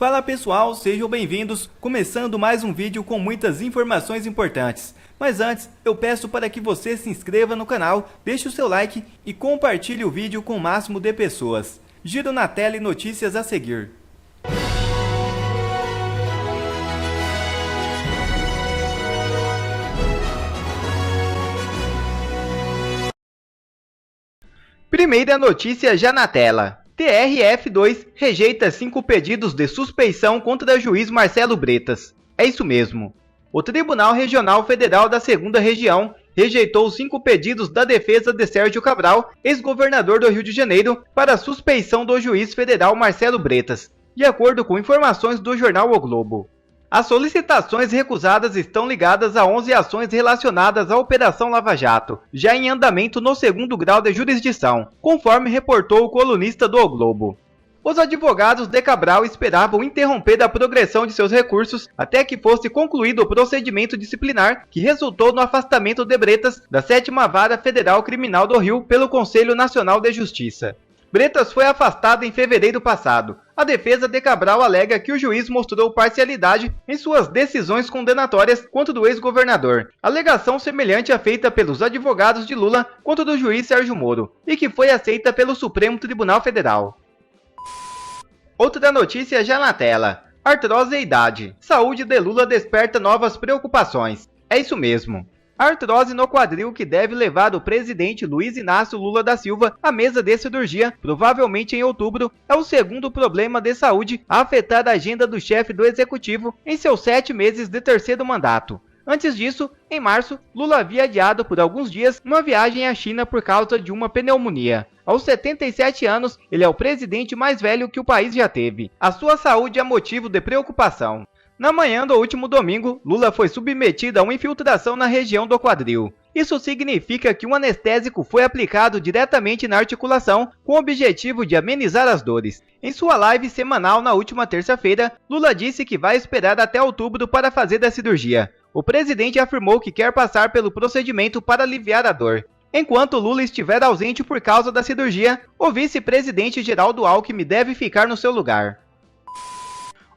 Fala pessoal, sejam bem-vindos, começando mais um vídeo com muitas informações importantes. Mas antes, eu peço para que você se inscreva no canal, deixe o seu like e compartilhe o vídeo com o máximo de pessoas. Giro na tela e notícias a seguir. Primeira notícia já na tela. TRF2 rejeita 5 pedidos de suspeição contra o juiz Marcelo Bretas. É isso mesmo. O Tribunal Regional Federal da 2ª Região rejeitou 5 pedidos da defesa de Sérgio Cabral, ex-governador do Rio de Janeiro, para a suspeição do juiz federal Marcelo Bretas, de acordo com informações do jornal O Globo. As solicitações recusadas estão ligadas a 11 ações relacionadas à Operação Lava Jato, já em andamento no 2º grau de jurisdição, conforme reportou o colunista do O Globo. Os advogados de Cabral esperavam interromper a progressão de seus recursos até que fosse concluído o procedimento disciplinar que resultou no afastamento de Bretas da 7ª Vara Federal Criminal do Rio pelo Conselho Nacional de Justiça. Bretas foi afastado em fevereiro passado. A defesa de Cabral alega que o juiz mostrou parcialidade em suas decisões condenatórias contra o ex-governador, alegação semelhante à feita pelos advogados de Lula contra o juiz Sérgio Moro, e que foi aceita pelo Supremo Tribunal Federal. Outra notícia já na tela. Artrose e idade. Saúde de Lula desperta novas preocupações. É isso mesmo. A artrose no quadril que deve levar o presidente Luiz Inácio Lula da Silva à mesa de cirurgia, provavelmente em outubro, é o segundo problema de saúde a afetar a agenda do chefe do executivo em seus 7 meses de terceiro mandato. Antes disso, em março, Lula havia adiado por alguns dias uma viagem à China por causa de uma pneumonia. Aos 77 anos, ele é o presidente mais velho que o país já teve. A sua saúde é motivo de preocupação. Na manhã do último domingo, Lula foi submetido a uma infiltração na região do quadril. Isso significa que um anestésico foi aplicado diretamente na articulação com o objetivo de amenizar as dores. Em sua live semanal na última terça-feira, Lula disse que vai esperar até outubro para fazer a cirurgia. O presidente afirmou que quer passar pelo procedimento para aliviar a dor. Enquanto Lula estiver ausente por causa da cirurgia, o vice-presidente Geraldo Alckmin deve ficar no seu lugar.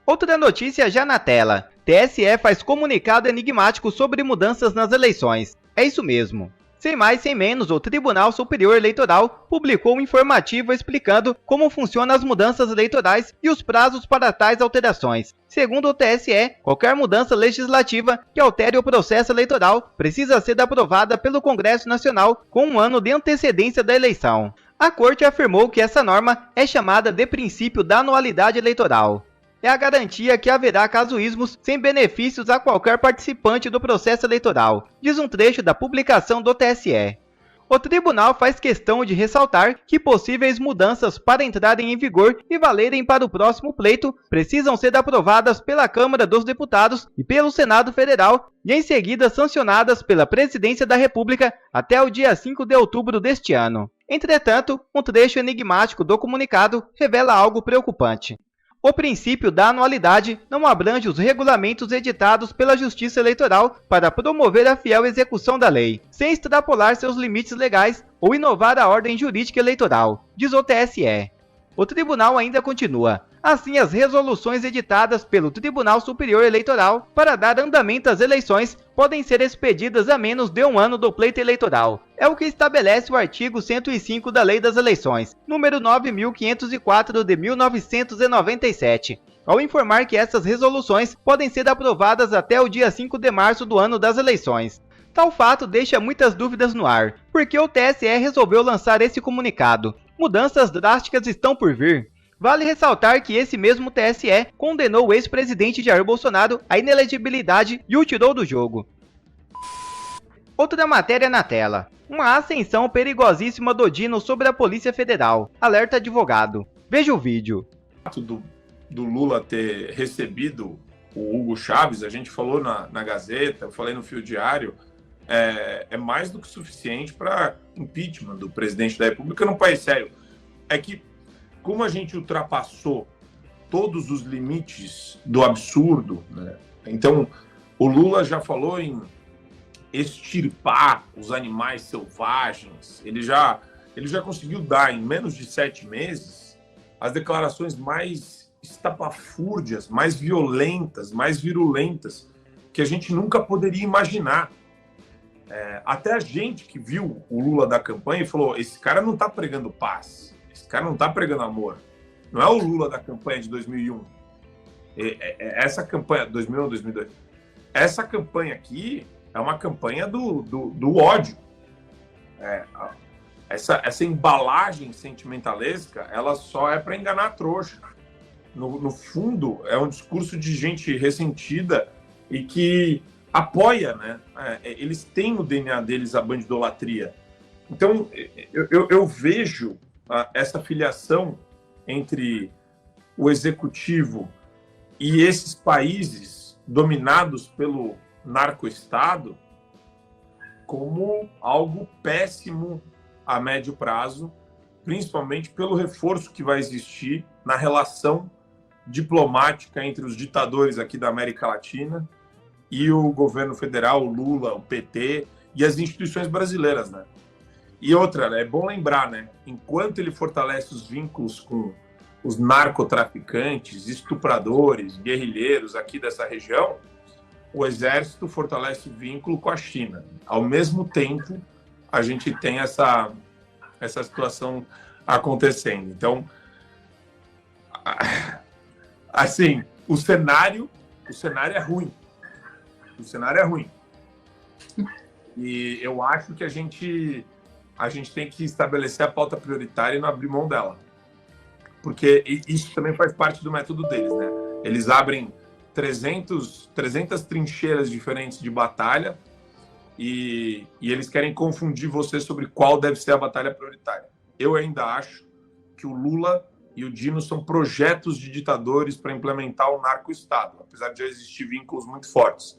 Outra notícia já na tela. TSE faz comunicado enigmático sobre mudanças nas eleições. É isso mesmo. Sem mais sem menos, o Tribunal Superior Eleitoral publicou um informativo explicando como funcionam as mudanças eleitorais e os prazos para tais alterações. Segundo o TSE, qualquer mudança legislativa que altere o processo eleitoral precisa ser aprovada pelo Congresso Nacional com um ano de antecedência da eleição. A Corte afirmou que essa norma é chamada de princípio da anualidade eleitoral. É a garantia que haverá casuísmos sem benefícios a qualquer participante do processo eleitoral, diz um trecho da publicação do TSE. O tribunal faz questão de ressaltar que possíveis mudanças para entrarem em vigor e valerem para o próximo pleito precisam ser aprovadas pela Câmara dos Deputados e pelo Senado Federal e em seguida sancionadas pela Presidência da República até o dia 5 de outubro deste ano. Entretanto, um trecho enigmático do comunicado revela algo preocupante. O princípio da anualidade não abrange os regulamentos editados pela Justiça Eleitoral para promover a fiel execução da lei, sem extrapolar seus limites legais ou inovar a ordem jurídica eleitoral, diz o TSE. O tribunal ainda continua. Assim, as resoluções editadas pelo Tribunal Superior Eleitoral para dar andamento às eleições podem ser expedidas a menos de um ano do pleito eleitoral. É o que estabelece o artigo 105 da Lei das Eleições, número 9.504 de 1997, ao informar que essas resoluções podem ser aprovadas até o dia 5 de março do ano das eleições. Tal fato deixa muitas dúvidas no ar, porque o TSE resolveu lançar esse comunicado. Mudanças drásticas estão por vir. Vale ressaltar que esse mesmo TSE condenou o ex-presidente Jair Bolsonaro à inelegibilidade e o tirou do jogo. Outra matéria na tela. Uma ascensão perigosíssima do Dino sobre a Polícia Federal. Alerta advogado. Veja o vídeo. Do Lula ter recebido o Hugo Chávez, a gente falou na Gazeta, eu falei no Fio Diário, é mais do que suficiente para impeachment do presidente da República num país sério. É que, como a gente ultrapassou todos os limites do absurdo, né? Então, o Lula já falou em extirpar os animais selvagens, ele já conseguiu dar, em menos de 7 meses, as declarações mais estapafúrdias, mais violentas, mais virulentas, que a gente nunca poderia imaginar. Até a gente que viu o Lula da campanha e falou: esse cara não está pregando paz, esse cara não está pregando amor. Não é o Lula da campanha de 2001. Essa campanha, 2001, 2002, essa campanha aqui é uma campanha do ódio. Essa embalagem sentimentalesca, ela só é para enganar a trouxa. No fundo, é um discurso de gente ressentida e que apoia, né? Eles têm no DNA deles a bandidolatria. Então, eu vejo essa filiação entre o executivo e esses países dominados pelo narcoestado como algo péssimo a médio prazo, principalmente pelo reforço que vai existir na relação diplomática entre os ditadores aqui da América Latina e o governo federal, o Lula, o PT e as instituições brasileiras, né? E outra, é bom lembrar, né? Enquanto ele fortalece os vínculos com os narcotraficantes, estupradores, guerrilheiros aqui dessa região, o exército fortalece o vínculo com a China. Ao mesmo tempo, a gente tem essa situação acontecendo. Então, assim, o cenário é ruim. O cenário é ruim. E eu acho que a gente tem que estabelecer a pauta prioritária e não abrir mão dela. Porque isso também faz parte do método deles, né? Eles abrem 300 trincheiras diferentes de batalha e eles querem confundir você sobre qual deve ser a batalha prioritária. Eu ainda acho que o Lula e o Dino são projetos de ditadores para implementar o narco-estado, apesar de já existir vínculos muito fortes.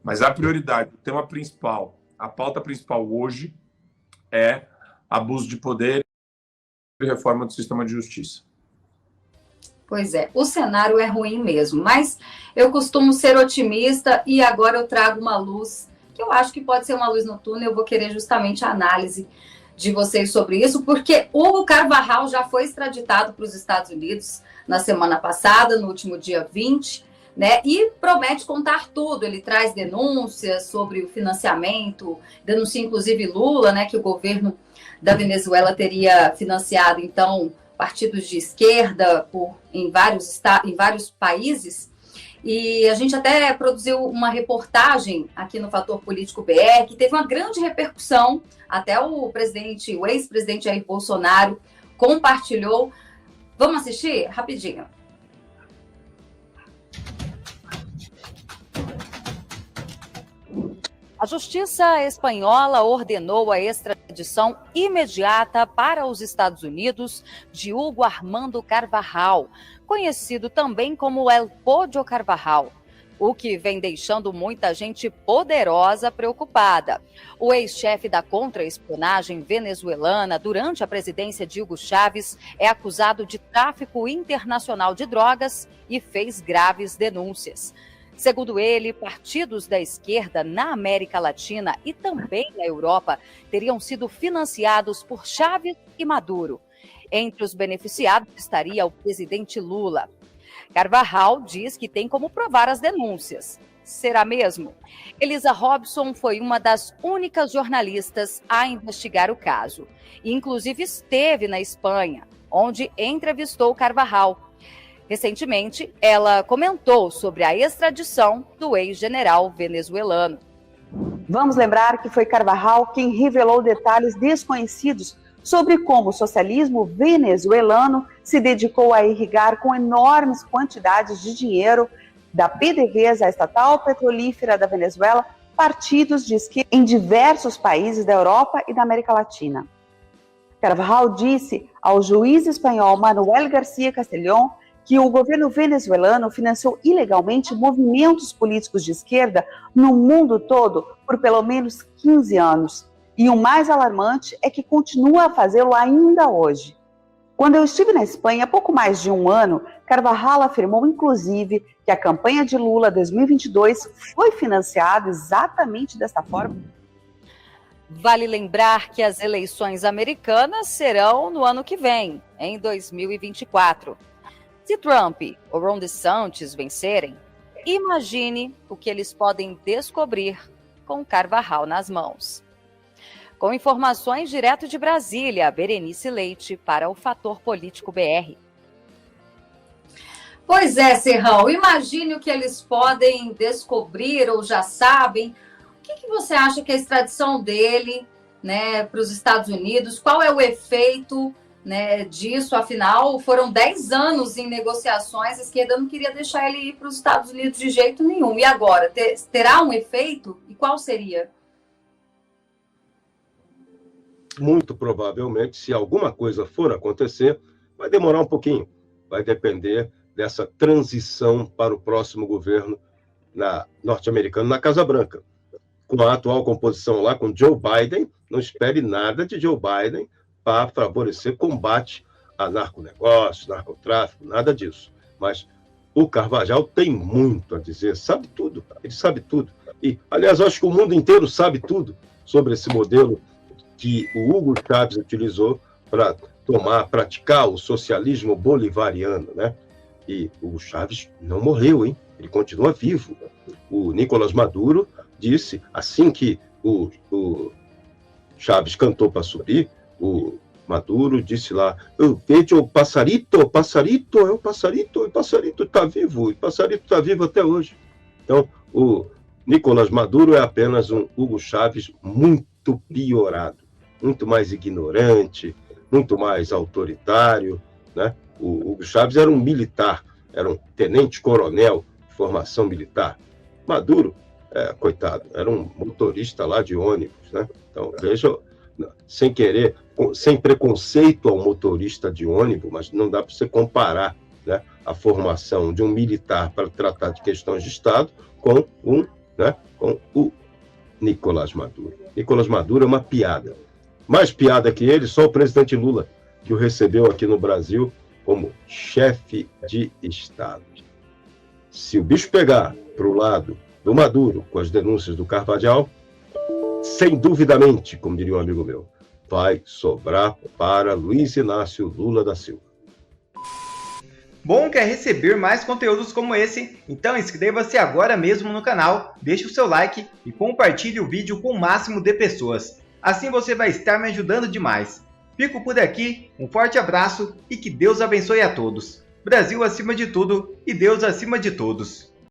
Mas a prioridade, o tema principal, a pauta principal hoje é abuso de poder e reforma do sistema de justiça. Pois é, o cenário é ruim mesmo, mas eu costumo ser otimista e agora eu trago uma luz, que eu acho que pode ser uma luz no túnel. Eu vou querer justamente a análise de vocês sobre isso, porque Hugo Carvajal já foi extraditado para os Estados Unidos na semana passada, no último dia 20, né? E promete contar tudo. Ele traz denúncias sobre o financiamento, denuncia inclusive Lula, né, que o governo da Venezuela teria financiado, então, partidos de esquerda em vários países. E a gente até produziu uma reportagem aqui no Fator Político BR, que teve uma grande repercussão. Até o ex-presidente Jair Bolsonaro compartilhou. Vamos assistir? Rapidinho. A Justiça espanhola ordenou a extradição imediata para os Estados Unidos de Hugo Armando Carvajal, conhecido também como El Pollo Carvajal, o que vem deixando muita gente poderosa preocupada. O ex-chefe da contra-espionagem venezuelana durante a presidência de Hugo Chávez é acusado de tráfico internacional de drogas e fez graves denúncias. Segundo ele, partidos da esquerda na América Latina e também na Europa teriam sido financiados por Chávez e Maduro. Entre os beneficiados estaria o presidente Lula. Carvajal diz que tem como provar as denúncias. Será mesmo? Elisa Robson foi uma das únicas jornalistas a investigar o caso. E, inclusive, esteve na Espanha, onde entrevistou Carvajal. Recentemente, ela comentou sobre a extradição do ex-general venezuelano. Vamos lembrar que foi Carvajal quem revelou detalhes desconhecidos sobre como o socialismo venezuelano se dedicou a irrigar com enormes quantidades de dinheiro da PDVSA, a estatal petrolífera da Venezuela, partidos de esquerda em diversos países da Europa e da América Latina. Carvajal disse ao juiz espanhol Manuel García Castellón que o governo venezuelano financiou ilegalmente movimentos políticos de esquerda no mundo todo por pelo menos 15 anos. E o mais alarmante é que continua a fazê-lo ainda hoje. Quando eu estive na Espanha há pouco mais de um ano, Carvajal afirmou, inclusive, que a campanha de Lula 2022 foi financiada exatamente dessa forma. Vale lembrar que as eleições americanas serão no ano que vem, em 2024. Se Trump ou Ron DeSantis vencerem, imagine o que eles podem descobrir com Carvajal nas mãos. Com informações direto de Brasília, Berenice Leite para o Fator Político BR. Pois é, Serrão, imagine o que eles podem descobrir ou já sabem. O que você acha que é a extradição dele, né, para os Estados Unidos? Qual é o efeito, né, disso? Afinal, foram 10 anos em negociações, a esquerda não queria deixar ele ir para os Estados Unidos de jeito nenhum. E agora, terá um efeito? E qual seria? Muito provavelmente, se alguma coisa for acontecer, vai demorar um pouquinho. Vai depender dessa transição para o próximo governo norte-americano na Casa Branca. Com a atual composição lá, com Joe Biden, não espere nada de Joe Biden para favorecer combate a narconegócio, narcotráfico, nada disso. Mas o Carvajal tem muito a dizer, sabe tudo, ele sabe tudo. E, aliás, acho que o mundo inteiro sabe tudo sobre esse modelo que o Hugo Chávez utilizou para praticar o socialismo bolivariano, né? E o Chávez não morreu, hein? Ele continua vivo. O Nicolás Maduro disse, assim que o Chávez cantou para subir, o Maduro disse lá, eu vejo o passarito, é o passarito está vivo, o passarito está vivo até hoje. Então, o Nicolás Maduro é apenas um Hugo Chávez muito piorado, muito mais ignorante, muito mais autoritário, né? O Hugo Chávez era um militar, era um tenente-coronel de formação militar. Maduro, coitado, era um motorista lá de ônibus, né? Então, veja, sem querer, sem preconceito ao motorista de ônibus, mas não dá para você comparar, né, a formação de um militar para tratar de questões de Estado com o Nicolás Maduro. Nicolás Maduro é uma piada. Mais piada que ele, só o presidente Lula, que o recebeu aqui no Brasil como chefe de Estado. Se o bicho pegar para o lado do Maduro, com as denúncias do Carvajal, sem duvidamente, como diria um amigo meu, vai sobrar para Luiz Inácio Lula da Silva. Bom, quer receber mais conteúdos como esse? Então inscreva-se agora mesmo no canal, deixe o seu like e compartilhe o vídeo com o máximo de pessoas. Assim você vai estar me ajudando demais. Fico por aqui, um forte abraço e que Deus abençoe a todos. Brasil acima de tudo e Deus acima de todos.